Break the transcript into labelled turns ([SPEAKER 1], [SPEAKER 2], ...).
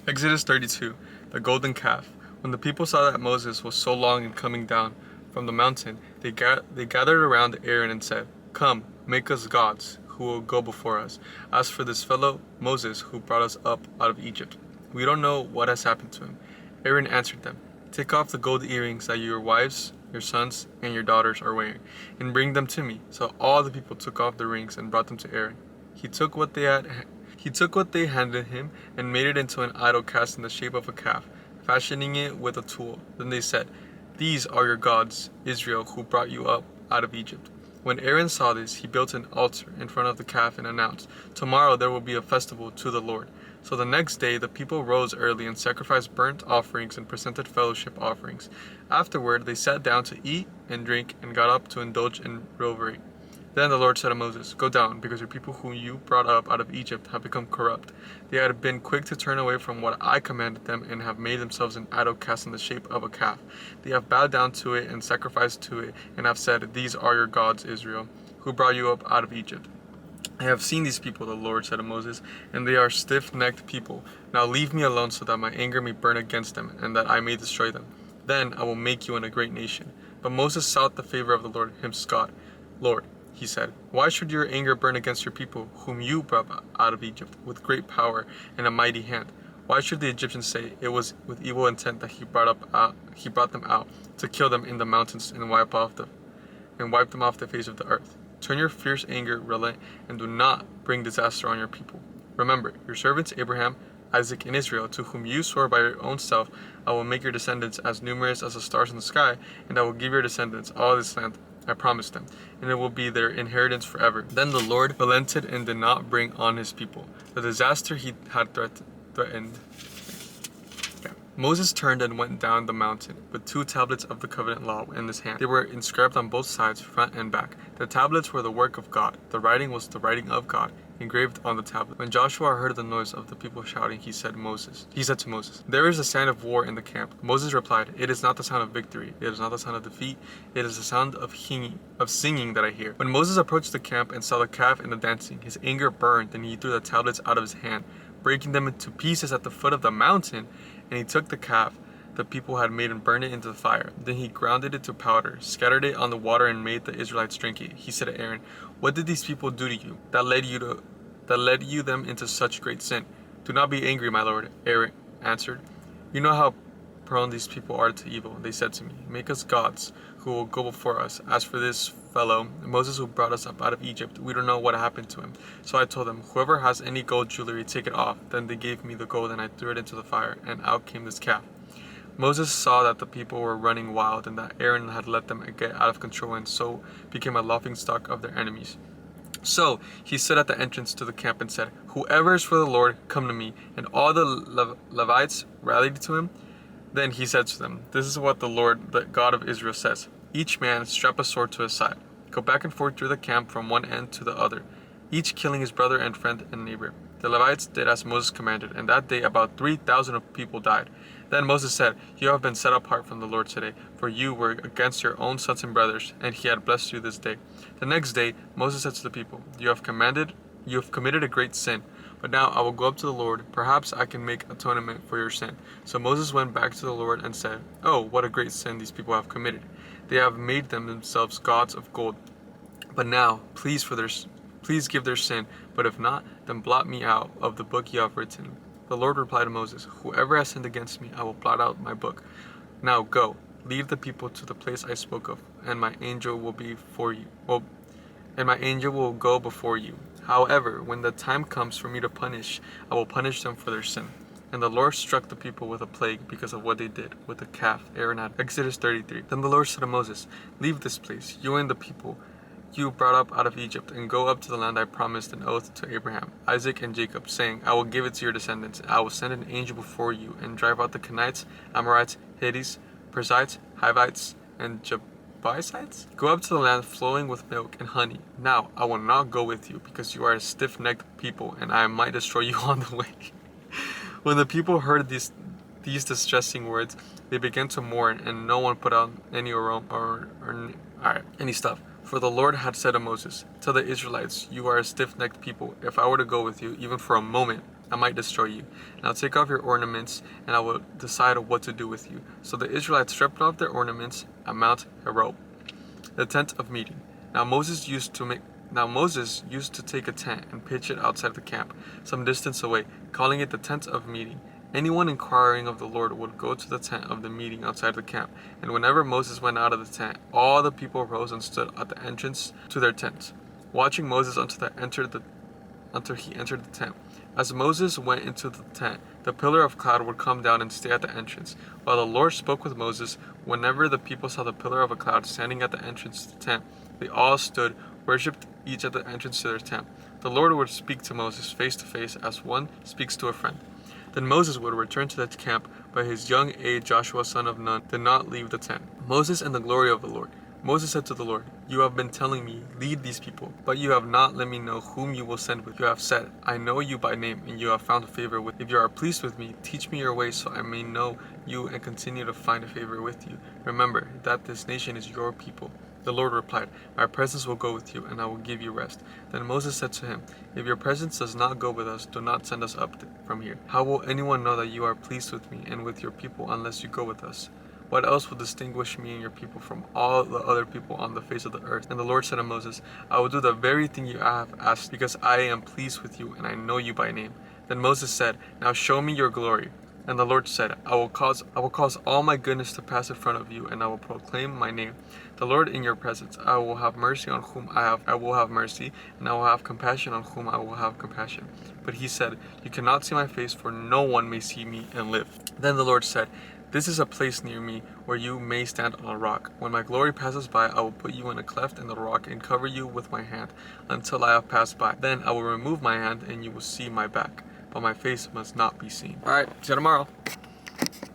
[SPEAKER 1] Exodus 32, the golden calf. When the people saw that Moses was so long in coming down from the mountain, they gathered around Aaron and said, "Come, make us gods, who will go before us. As for this fellow Moses, who brought us up out of Egypt, we don't know what has happened to him." Aaron answered them, "Take off the gold earrings that your wives, your sons, and your daughters are wearing, and bring them to me." So all the people took off the rings and brought them to Aaron. He took what they handed him and made it into an idol cast in the shape of a calf, fashioning it with a tool. Then they said, "These are your gods, Israel, who brought you up out of Egypt." When Aaron saw this, he built an altar in front of the calf and announced, "Tomorrow there will be a festival to the Lord." So the next day the people rose early and sacrificed burnt offerings and presented fellowship offerings. Afterward they sat down to eat and drink and got up to indulge in revelry. Then the Lord said to Moses, "Go down, because your people whom you brought up out of Egypt have become corrupt. They had been quick to turn away from what I commanded them and have made themselves an idol cast in the shape of a calf. They have bowed down to it and sacrificed to it and have said, 'These are your gods, Israel, who brought you up out of Egypt.' I have seen these people," the Lord said to Moses, "and they are stiff-necked people. Now leave me alone so that my anger may burn against them and that I may destroy them. Then I will make you in a great nation." But Moses sought the favor of the Lord, his God. "Lord," he said, "why should your anger burn against your people, whom you brought out of Egypt with great power and a mighty hand? Why should the Egyptians say, 'It was with evil intent that he brought them out to kill them in the mountains and wipe them off the face of the earth?' Turn your fierce anger, relent, and do not bring disaster on your people. Remember your servants Abraham, Isaac, and Israel, to whom you swore by your own self, 'I will make your descendants as numerous as the stars in the sky, and I will give your descendants all this land I promised them, and it will be their inheritance forever.'" Then the Lord relented and did not bring on his people the disaster he had threatened. Moses turned and went down the mountain with 2 tablets of the covenant law in his hand. They were inscribed on both sides, front and back. The tablets were the work of God. The writing was the writing of God, engraved on the tablet. When Joshua heard the noise of the people shouting, he said to Moses, "There is a sound of war in the camp." Moses replied, "It is not the sound of victory. It is not the sound of defeat. It is the sound of singing that I hear." When Moses approached the camp and saw the calf and the dancing, his anger burned, and he threw the tablets out of his hand, breaking them into pieces at the foot of the mountain. And he took the calf the people had made and burned it into the fire. Then he grounded it to powder, scattered it on the water, and made the Israelites drink it. He said to Aaron, "What did these people do to you that led you them into such great sin?" "Do not be angry, my lord," Aaron answered. "You know how prone these people are to evil. They said to me, 'Make us gods who will go before us.' As for this fellow Moses, who brought us up out of Egypt, we don't know what happened to him." So I told them, "Whoever has any gold jewelry, take it off." Then they gave me the gold, and I threw it into the fire, and out came this calf. Moses saw that the people were running wild, and that Aaron had let them get out of control, and so became a laughingstock of their enemies. So he stood at the entrance to the camp and said, "Whoever is for the Lord, come to me." And all the Levites rallied to him. Then he said to them, "This is what the Lord, the God of Israel, says. Each man strap a sword to his side. Go back and forth through the camp from one end to the other, each killing his brother and friend and neighbor." The Levites did as Moses commanded, and that day about 3,000 people died. Then Moses said, "You have been set apart from the Lord today, for you were against your own sons and brothers, and he had blessed you this day." The next day Moses said to the people, You have committed a great sin. But now I will go up to the Lord. Perhaps I can make atonement for your sin." So Moses went back to the Lord and said, "Oh, what a great sin these people have committed. They have made themselves gods of gold. But now, please give their sin, but if not, then blot me out of the book you have written." The Lord replied to Moses, "Whoever has sinned against me, I will blot out my book. Now go, lead the people to the place I spoke of, and my angel will go before you. However, when the time comes for me to punish, I will punish them for their sin." And the Lord struck the people with a plague because of what they did with the calf Aaron had. Exodus 33. Then the Lord said to Moses, "Leave this place, you and the people you brought up out of Egypt, and go up to the land I promised an oath to Abraham, Isaac, and Jacob, saying, 'I will give it to your descendants. I will send an angel before you and drive out the Canaanites, Amorites, Hittites, Perizzites, Hivites, and Jebusites. Go up to the land flowing with milk and honey. Now I will not go with you, because you are a stiff-necked people, and I might destroy you on the way.'" When the people heard these distressing words, they began to mourn, and no one put on any any stuff. For the Lord had said to Moses, "Tell the Israelites, you are a stiff-necked people. If I were to go with you, even for a moment, I might destroy you. Now take off your ornaments, and I will decide what to do with you. So the Israelites stripped off their ornaments at Mount Horeb, the tent of meeting. Now Moses used to take a tent and pitch it outside the camp, some distance away, calling it the tent of meeting. Anyone inquiring of the Lord would go to the tent of the meeting outside the camp. And whenever Moses went out of the tent, all the people rose and stood at the entrance to their tents, watching Moses until he entered the tent. As Moses went into the tent, the pillar of cloud would come down and stay at the entrance. While the Lord spoke with Moses, whenever the people saw the pillar of a cloud standing at the entrance to the tent, they all stood, worshipped each at the entrance to their tent. The Lord would speak to Moses face to face as one speaks to a friend. Then Moses would return to the camp, but his young aide Joshua son of Nun did not leave the tent. Moses and the glory of the Lord. Moses said to the Lord, "You have been telling me, lead these people, but you have not let me know whom you will send with. You have said, I know you by name, and you have found favor with. If you are pleased with me, teach me your ways so I may know you and continue to find favor with you. Remember that this nation is your people." The Lord replied, "My presence will go with you, and I will give you rest." Then Moses said to him, "If your presence does not go with us, do not send us up from here. How will anyone know that you are pleased with me and with your people unless you go with us? What else will distinguish me and your people from all the other people on the face of the earth?" And the Lord said to Moses, "I will do the very thing you have asked, because I am pleased with you and I know you by name." Then Moses said, "Now show me your glory." And the Lord said, I will cause all my goodness to pass in front of you, and I will proclaim my name, the Lord, in your presence. I will have mercy on whom I will have mercy, and I will have compassion on whom I will have compassion. But he said, "You cannot see my face, for no one may see me and live." Then the Lord said, "This is a place near me where you may stand on a rock. When my glory passes by, I will put you in a cleft in the rock and cover you with my hand until I have passed by. Then I will remove my hand and you will see my back, but my face must not be seen." All right, see you tomorrow.